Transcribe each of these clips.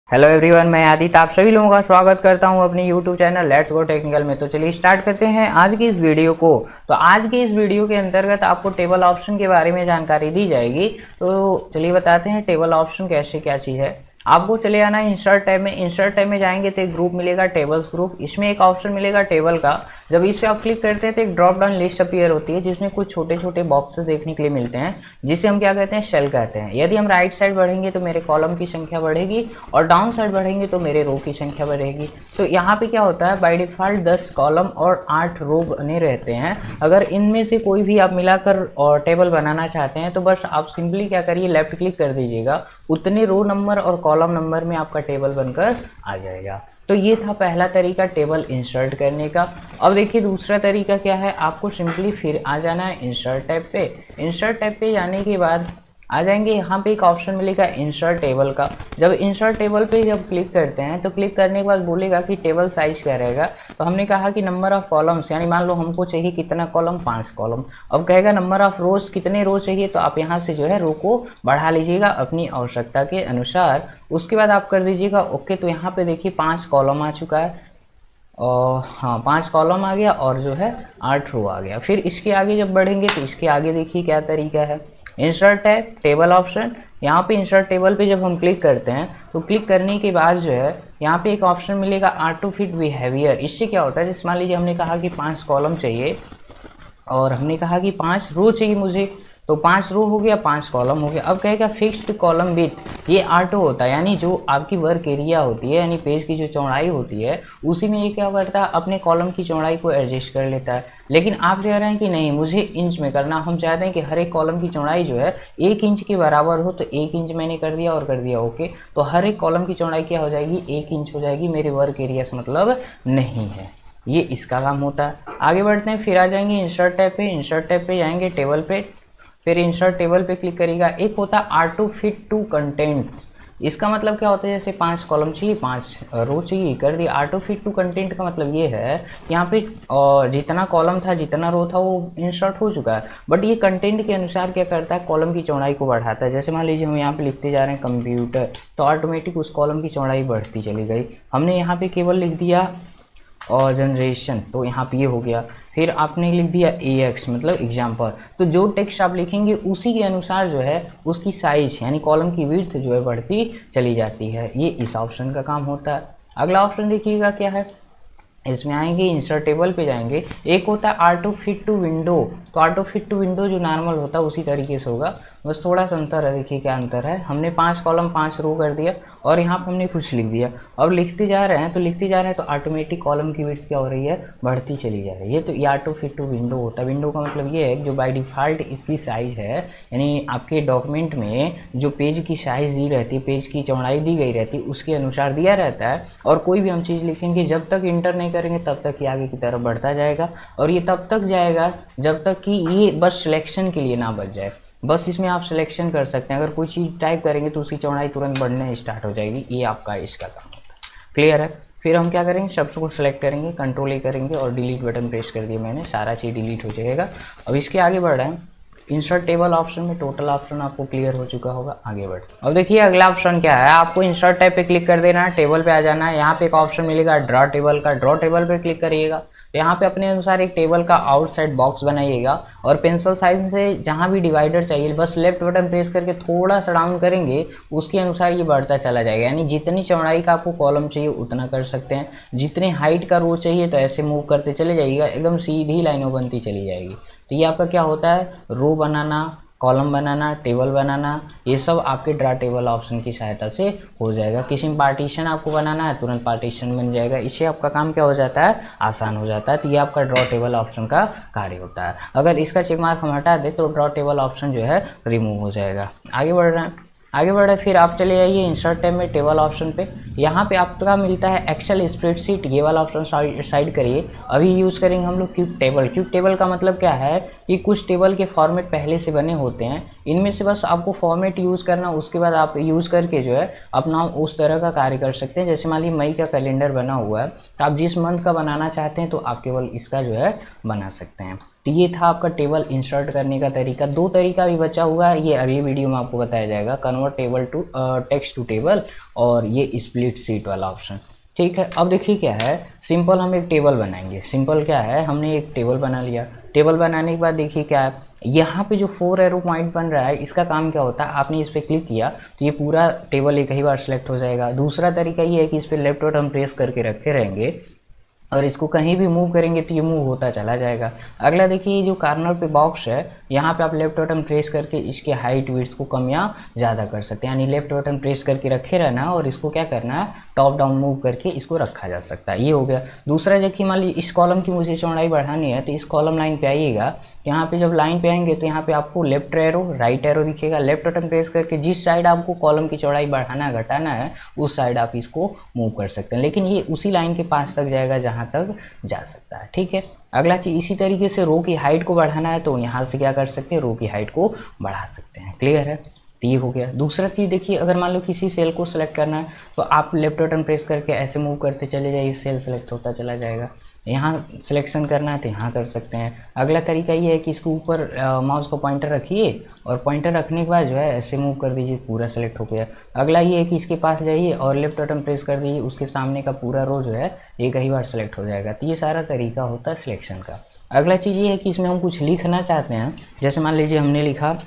Hello everyone, मैं आदित्य आप सभी लोगों का स्वागत करता हूं अपने YouTube channel let's go technical में। तो चलिए स्टार्ट करते हैं आज की इस वीडियो को। तो आज की इस वीडियो के अंतर्गत आपको टेबल ऑप्शन के बारे में जानकारी दी जाएगी। तो चलिए बताते हैं टेबल ऑप्शन कैसे क्या चीज़ है। आपको चले आना है इंसर्ट टैब में। इंसर्ट टैब में जाएंगे तो एक ग्रुप मिलेगा टेबल्स ग्रुप। इसमें एक ऑप्शन मिलेगा टेबल का। जब इस पर आप क्लिक करते हैं तो एक ड्रॉप डाउन लिस्ट अपीयर होती है जिसमें कुछ छोटे छोटे बॉक्सेस देखने के लिए मिलते हैं जिसे हम क्या कहते हैं, शेल कहते हैं। यदि हम राइट साइड बढ़ेंगे तो मेरे कॉलम की संख्या बढ़ेगी और डाउन साइड बढ़ेंगे तो मेरे रो की संख्या बढ़ेगी। तो यहाँ पे क्या होता है, बाय डिफॉल्ट 10 कॉलम और 8 रो बने रहते हैं। अगर इनमें से कोई भी आप मिलाकर और टेबल बनाना चाहते हैं तो बस आप सिंपली क्या करिए, लेफ्ट क्लिक कर दीजिएगा। उतने रो नंबर और कॉलम नंबर में आपका टेबल बनकर आ जाएगा। तो ये था पहला तरीका टेबल इंसर्ट करने का। अब देखिए दूसरा तरीका क्या है, आपको सिंपली फिर आ जाना है इंसर्ट टैब पे। इंसर्ट टैब पे जाने के बाद आ जाएंगे, यहाँ पे एक ऑप्शन मिलेगा इंसर्ट टेबल का। जब इंसर्ट टेबल पे जब क्लिक करते हैं तो क्लिक करने के बाद बोलेगा कि टेबल साइज क्या रहेगा। तो हमने कहा कि नंबर ऑफ कॉलम्स, यानी मान लो हमको चाहिए कितना कॉलम, 5 कॉलम। अब कहेगा नंबर ऑफ रोज, कितने रो चाहिए, तो आप यहाँ से जो है रो को बढ़ा लीजिएगा अपनी आवश्यकता के अनुसार। उसके बाद आप कर दीजिएगा ओके। तो यहाँ पे देखिए 5 कॉलम आ चुका है और हाँ 5 कॉलम आ गया और जो है 8 रो आ गया। फिर इसके आगे जब बढ़ेंगे तो इसके आगे देखिए क्या तरीका है, इंसर्ट है टेबल ऑप्शन। यहाँ पे इंसर्ट टेबल पे जब हम क्लिक करते हैं तो क्लिक करने के बाद जो है यहाँ पे एक ऑप्शन मिलेगा ऑटो फिट बिहेवियर। इससे क्या होता है, जैसे मान लीजिए हमने कहा कि 5 कॉलम चाहिए और हमने कहा कि 5 रो चाहिए मुझे, तो 5 रो हो गया, 5 कॉलम हो गया। अब कहेगा फिक्स्ड कॉलम विथ, ये ऑटो होता है, यानी जो आपकी वर्क एरिया होती है यानी पेज की जो चौड़ाई होती है उसी में ये क्या करता है, अपने कॉलम की चौड़ाई को एडजस्ट कर लेता है। लेकिन आप कह रहे हैं कि नहीं मुझे इंच में करना, हम चाहते हैं कि हर एक कॉलम की चौड़ाई जो है 1 इंच के बराबर हो। तो 1 इंच मैंने कर दिया और कर दिया ओके। तो हर एक कॉलम की चौड़ाई क्या हो जाएगी, 1 इंच हो जाएगी। मेरे वर्क एरिया से मतलब नहीं है, ये इसका काम होता है। आगे बढ़ते हैं, फिर आ जाएंगे इंसर्ट टैब पे। इंसर्ट टैब पे जाएंगे टेबल पे, फिर इंसर्ट टेबल पे क्लिक करिएगा। एक होता है ऑटो फिट टू कंटेंट्स। इसका मतलब क्या होता है, जैसे 5 कॉलम चाहिए, 5 रो चाहिए, कर दिया। ऑटो फिट टू कंटेंट का मतलब ये है यहाँ पे जितना कॉलम था जितना रो था वो इंसर्ट हो चुका है, बट ये कंटेंट के अनुसार क्या करता है, कॉलम की चौड़ाई को बढ़ाता है। जैसे मान लीजिए हम यहाँ पे लिखते जा रहे हैं कंप्यूटर, तो ऑटोमेटिक उस कॉलम की चौड़ाई बढ़ती चली गई। हमने यहाँ पे केवल लिख दिया और जनरेशन, तो यहाँ पे ये हो गया। फिर आपने लिख दिया AX मतलब एग्जाम्पल, तो जो टेक्स्ट आप लिखेंगे उसी के अनुसार जो है उसकी साइज यानी कॉलम की विड्थ जो है बढ़ती चली जाती है। ये इस ऑप्शन का काम होता है। अगला ऑप्शन देखिएगा क्या है, इसमें आएंगे इंसर्ट टेबल पे जाएंगे। एक होता है ऑटो फिट टू विंडो। तो ऑटो फिट टू विंडो जो नॉर्मल होता है उसी तरीके से होगा, बस थोड़ा सा अंतर है। देखिए क्या अंतर है, हमने 5 कॉलम 5 रो कर दिया और यहाँ पर हमने कुछ लिख दिया। अब लिखते जा रहे हैं तो लिखते जा रहे हैं तो ऑटोमेटिक कॉलम की विड्थ क्या हो रही है, बढ़ती चली जा रही है। तो ये ऑटो फिट टू विंडो होता है। विंडो का मतलब ये है जो बाय डिफ़ॉल्ट इसकी साइज़ है, यानी आपके डॉक्यूमेंट में जो पेज की साइज़ दी रहती है, पेज की चौड़ाई दी गई रहती है उसके अनुसार दिया रहता है। और कोई भी हम चीज़ लिखेंगे जब तक इंटर नहीं करेंगे तब तक ये आगे की तरफ बढ़ता जाएगा। और ये तब तक जाएगा जब तक कि ये बस सिलेक्शन के लिए ना बच जाए। बस इसमें आप सिलेक्शन कर सकते हैं, अगर कोई चीज़ टाइप करेंगे तो उसकी चौड़ाई तुरंत बढ़ने स्टार्ट हो जाएगी। ये आपका इसका काम होता है। क्लियर है। फिर हम क्या करेंगे, शब्द को सिलेक्ट करेंगे, कंट्रोल ए करेंगे और डिलीट बटन प्रेस कर दिया मैंने, सारा चीज़ डिलीट हो जाएगा। अब इसके आगे बढ़ रहे हैं, इंसर्ट टेबल ऑप्शन में टोटल ऑप्शन आपको क्लियर हो चुका होगा। आगे बढ़ते अब देखिए अगला ऑप्शन क्या है, आपको इंसर्ट टैब पे क्लिक कर देना है, टेबल पे आ जाना है। यहाँ पे एक ऑप्शन मिलेगा ड्रॉ टेबल का, ड्रॉ टेबल पे क्लिक करिएगा। तो यहाँ पे अपने अनुसार एक टेबल का आउटसाइड बॉक्स बनाइएगा और पेंसिल साइज से जहाँ भी डिवाइडर चाहिए बस लेफ्ट बटन प्रेस करके थोड़ा सा डाउन करेंगे, उसके अनुसार ये बढ़ता चला जाएगा। यानी जितनी चौड़ाई का आपको कॉलम चाहिए उतना कर सकते हैं, जितने हाइट का रो चाहिए तो ऐसे मूव करते चले जाइएगा, एकदम सीधी लाइनों बनती चली जाएगी। तो ये आपका क्या होता है, रो बनाना, कॉलम बनाना, टेबल बनाना, ये सब आपके ड्रा टेबल ऑप्शन की सहायता से हो जाएगा। किसी में पार्टीशन आपको बनाना है तुरंत पार्टीशन बन जाएगा, इससे आपका काम क्या हो जाता है, आसान हो जाता है। तो ये आपका ड्रॉ टेबल ऑप्शन का कार्य होता है। अगर इसका चेक मार्क हम हटा दें तो ड्रॉ टेबल ऑप्शन जो है रिमूव हो जाएगा। आगे बढ़ रहे हैं, आगे बढ़े फिर आप चले जाइए इंसर्ट टैब में टेबल ऑप्शन पे। यहाँ पे आपका मिलता है एक्सेल स्प्रेडशीट, ये वाला ऑप्शन साइड करिए। अभी यूज़ करेंगे हम लोग क्यूब टेबल। क्यूब टेबल का मतलब क्या है कि कुछ टेबल के फॉर्मेट पहले से बने होते हैं, इनमें से बस आपको फॉर्मेट यूज़ करना, उसके बाद आप यूज़ करके जो है अपना उस तरह का कार्य कर सकते हैं। जैसे मान लीजिए मई का कैलेंडर बना हुआ है तो आप जिस मंथ का बनाना चाहते हैं तो आप केवल इसका जो है बना सकते हैं। तो ये था आपका टेबल इंसर्ट करने का तरीका। 2 तरीका भी बचा हुआ है, ये अगली वीडियो में आपको बताया जाएगा, convert table to text to table और ये स्प्लिट शीट वाला ऑप्शन। ठीक है, अब देखिए क्या है, सिंपल हम एक टेबल बनाएंगे। सिंपल क्या है, हमने एक टेबल बना लिया। टेबल बनाने के बाद देखिए क्या है, यहाँ पे जो 4 एरो पॉइंट बन रहा है, इसका काम क्या होता है, आपने इस पर क्लिक किया तो ये पूरा टेबल एक ही बार सेलेक्ट हो जाएगा। दूसरा तरीका ये है कि इस पर लेफ्ट बटन प्रेस करके रखे रहेंगे और इसको कहीं भी मूव करेंगे तो ये मूव होता चला जाएगा। अगला देखिए, ये जो कॉर्नर पे बॉक्स है, यहाँ पे आप लेफ्ट बटन प्रेस करके इसके हाइट विड्थ को कम या ज़्यादा कर सकते हैं, यानी लेफ्ट बटन प्रेस करके रखे रहना है और इसको क्या करना है, टॉप डाउन मूव करके इसको रखा जा सकता है। ये हो गया। दूसरा देखिए, मान लीजिए इस कॉलम की मुझे चौड़ाई बढ़ानी है तो इस कॉलम लाइन पे आइएगा। यहाँ पे जब लाइन पे आएंगे तो यहाँ पे आपको लेफ्ट एरो राइट एरो दिखेगा। लेफ्ट बटन प्रेस करके जिस साइड आपको कॉलम की चौड़ाई बढ़ाना घटाना है उस साइड आप इसको मूव कर सकते हैं, लेकिन ये उसी लाइन के पास तक जाएगा जहाँ तक जा सकता है। ठीक है, अगला चीज इसी तरीके से रो की हाइट को बढ़ाना है तो यहाँ से क्या कर सकते हैं, रो की हाइट को बढ़ा सकते हैं। क्लियर है, तो ये हो गया। दूसरा चीज़ देखिए, अगर मान लो किसी सेल को सिलेक्ट करना है तो आप लेफ्ट बटन प्रेस करके ऐसे मूव करते चले जाइए, सेल सेलेक्ट होता चला जाएगा। यहाँ सिलेक्शन करना है तो यहाँ कर सकते हैं। अगला तरीका ये है कि इसके ऊपर माउस को पॉइंटर रखिए और पॉइंटर रखने के बाद जो है ऐसे मूव कर दीजिए, पूरा सेलेक्ट हो गया। अगला ये है कि इसके पास जाइए और लेफ्ट बटन प्रेस कर दीजिए, उसके सामने का पूरा रो जो है एक ही बार सेलेक्ट हो जाएगा। तो ये सारा तरीका होता है सिलेक्शन का। अगला चीज़ ये है कि इसमें हम कुछ लिखना चाहते हैं, जैसे मान लीजिए हमने लिखा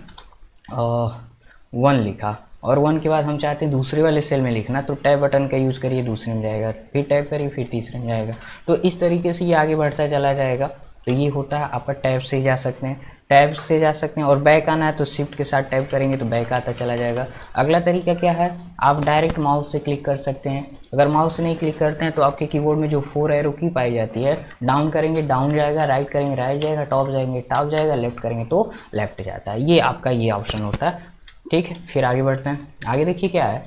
1 लिखा और 1 के बाद हम चाहते हैं दूसरे वाले सेल में लिखना, तो टैब बटन का यूज़ करिए, दूसरे में जाएगा, फिर टैब करिए, फिर तीसरे में जाएगा। तो इस तरीके से ये आगे बढ़ता चला जाएगा। तो ये होता है आपका टैब से जा सकते हैं, टैब से जा सकते हैं। और बैक आना है तो शिफ्ट के साथ टैब करेंगे तो बैक आता चला जाएगा। अगला तरीका क्या है, आप डायरेक्ट माउस से क्लिक कर सकते हैं। अगर माउस से नहीं क्लिक करते हैं तो आपके कीबोर्ड में जो 4 एरो की पाई जाती है, डाउन करेंगे डाउन जाएगा, राइट करेंगे राइट जाएगा, टॉप जाएंगे टॉप जाएगा, लेफ्ट करेंगे तो लेफ्ट जाता है। ये आपका ये ऑप्शन होता है। ठीक है, फिर आगे बढ़ते हैं। आगे देखिए क्या है,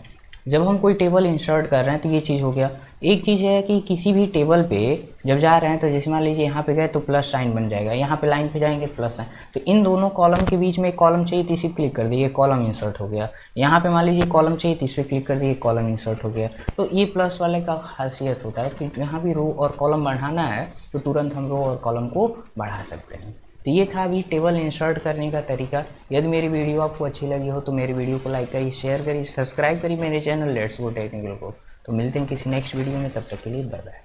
जब हम कोई टेबल इंसर्ट कर रहे हैं तो ये चीज़ हो गया। एक चीज़ है कि किसी भी टेबल पे जब जा रहे हैं तो जैसे मान लीजिए यहाँ पे गए तो प्लस साइन बन जाएगा, यहाँ पे लाइन पे जाएंगे तो प्लस साइन, तो इन दोनों कॉलम के बीच में एक कॉलम चाहिए तो इसी पर क्लिक कर दिए, कॉलम इंसर्ट हो गया। यहाँ पे मान लीजिए कॉलम चाहिए तो इस पर क्लिक कर दिए, कॉलम इंसर्ट हो गया। तो ये प्लस वाले का खासियत होता है कि यहाँ भी रो और कॉलम बढ़ाना है तो तुरंत हम रो और कॉलम को बढ़ा सकते हैं। तो ये था अभी टेबल इंसर्ट करने का तरीका। यदि मेरी वीडियो आपको अच्छी लगी हो तो मेरी वीडियो को लाइक करिए, शेयर करिए, सब्सक्राइब करिए मेरे चैनल लेट्स गो टेक्निकल को। तो मिलते हैं किसी नेक्स्ट वीडियो में, तब तक के लिए बाय बाय।